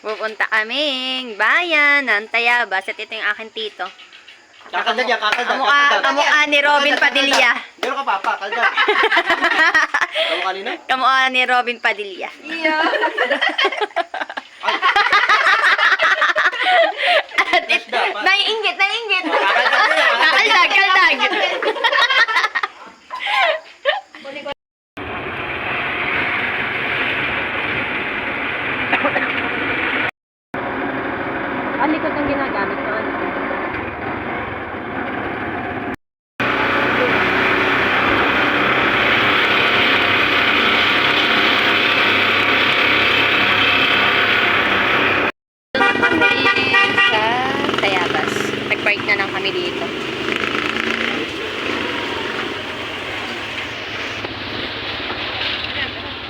Pupunta kaming bayan ng Tayabas at ito yung aking tito. Kakaldag yan, kakaldag. Kamukha ni Robin Padilla. Meron ka papa, kaldag. Kamu kanina? Kamukha ni Robin Padilla. Yeah. At naiinggit. Kakaldag. Kaldag. Ang likod ng ginagamit ko. Sa Tayabas. Nag-park na lang kami dito.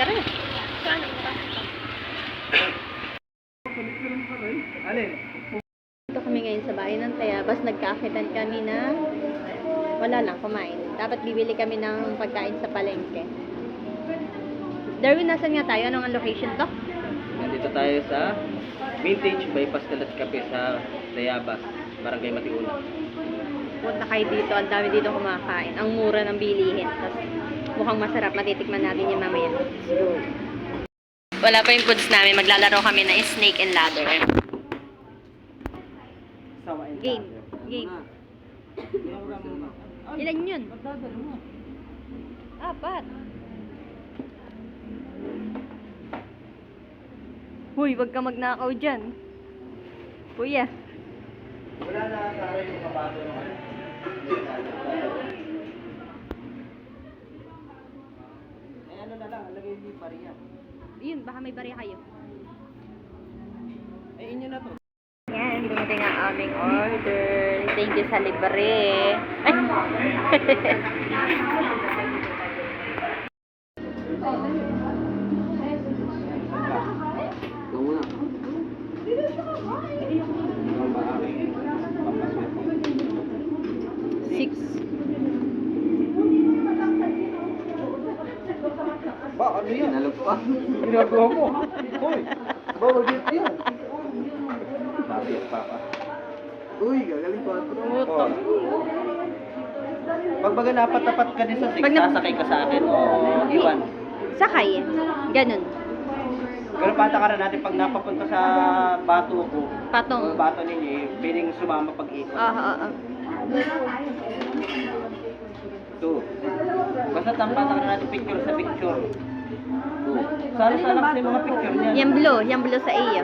Tara. Alin? Dito kami ngayon sa bayan ng Tayabas. Nagkaakitan kami na wala lang, kumain. Dapat bibili kami ng pagkain sa palengke. Darwin, nasan nga tayo? Anong location to? Nandito tayo sa Vintage Bypass Talas Cafe sa Tayabas, Barangay Matiuna. Punta kayo dito. Ang dami dito kumakain. Ang mura ng bilihin. Tapos mukhang masarap. Matitikman natin yung mamaya. Let's go. Wala pa yung foods namin. Maglalaro kami na snake and ladder. Game. Ilan yun? Apat. Huy, wag ka magnakaw dyan. Kuya. Wala na sa akin yung kabato naman. Eh ano na lang, alagay yung bariya. Yun, baka may bariya kayo. Eh inyo na to. Yan, dumating ang aming order. Thank you sa libre. Ay! Ikaw muna. Ikaw ba aking papaswerte? 6. Ba, ano yan? Nalog pa? Ginagawa mo. Hoy, bawal dito yan. Sabi at papa. Uy, gagaling ko. Oh. Pag baga napat-tapat ka din sa six, sasakay ka sa akin o iwan. Sakay. Ganun. Pero patakaran natin pag napapunta sa bato ko, Patong. o bato ninyo, piling sumama pag-ikot. Oo. Ito. Basta tampatakan natin picture sa picture. Sana kasi yung mga picture niya. Yan blue sa iyo.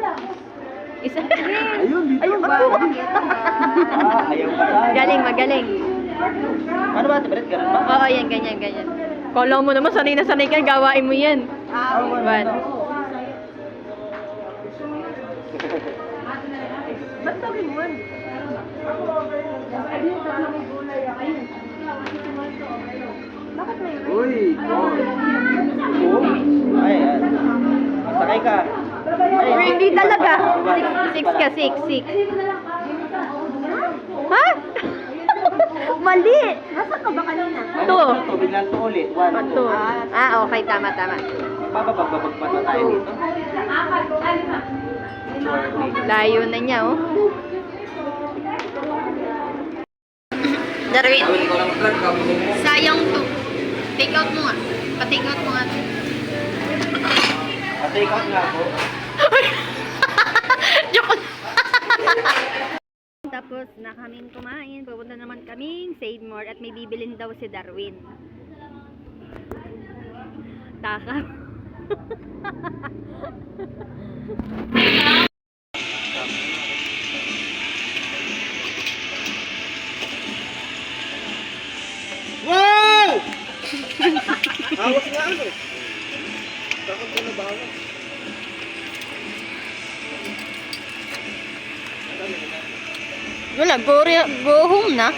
Isa. Ayun, ayun ba? Ayaw ba? Magaling. Ano ba, Tibret? Ganun ba? Oo, yan, ganyan. Kala mo naman, sanay na sanay ka, gawain mo yan. One. Ba't sabi mo? Bakit may Uy! Ay, ay. Masakay ka. Or hindi talaga. 6 ka, 6. Ha? Mali. Nasa ka ba kanina? Two. Ito, biglang to ulit. 1, 2. Okay, tama. Bababag pa na tayo dito. Layo na niya, oh. Darwin, sayang to. Take out mo nga. Pa-take out mo nga. Pa-take out nga ako. Joke lang. Tapos na kaming kumain. Pupunta naman kaming Save More at may bibilin daw si Darwin. Takaw. Wow! Hawas nga ano. Takot ko na bawas. Wala, go home na.